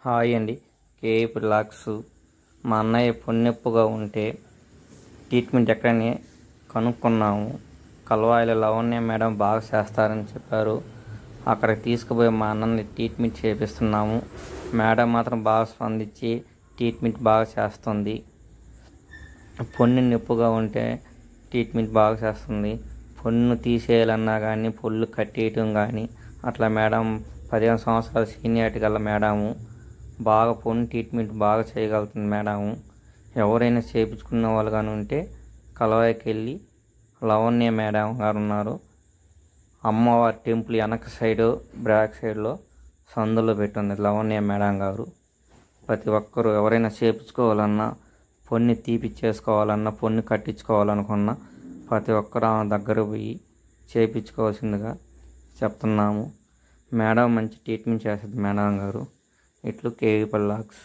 Hi అండి. కేఈ relax. మా అన్నయ్య పొన్నెప్పుగా ఉంటే ట్రీట్మెంట్ ఎక్కడని కనుక్కున్నాము. కల్వాయిలో లవణ్య మేడం బాగా చేస్తారని చెప్పారు. అక్కడికి తీసుకుపోయి మా అన్నని ట్రీట్మెంట్ చేపిస్తున్నాము. మేడం మాత్రం బాగా స్పందించి ట్రీట్మెంట్ బాగా చేస్తుంది. పొన్ను నొప్పుగా ఉంటే ట్రీట్మెంట్ బాగా చేస్తుంది. పొన్ను తీసేయాలన్నా కానీ, పొల్లు కట్టేయటం కానీ అట్లా మేడం 15 సంవత్సరాల సీనియారిటీ గల మేడము బాగా పొన్ను ట్రీట్మెంట్ బాగా చేయగలుగుతుంది మేడము. ఎవరైనా చేయించుకున్న వాళ్ళు కానీ ఉంటే కలవాయికి వెళ్ళి లవణ్య మేడం గారు ఉన్నారు. అమ్మవారి టెంపుల్ వెనక సైడు బ్యాక్ సైడ్లో సందులో పెట్టింది లవణ్య మేడం గారు. ప్రతి ఒక్కరూ ఎవరైనా చేయించుకోవాలన్నా, పొన్ను తీపిచ్చేసుకోవాలన్నా, పొన్ను కట్టించుకోవాలనుకున్నా ప్రతి ఒక్కరు ఆమె దగ్గర పోయి చేయించుకోవాల్సిందిగా చెప్తున్నాము. మేడం మంచి ట్రీట్మెంట్ చేస్తుంది మేడం గారు. ఇట్లు కేవీ పల్లాక్స్.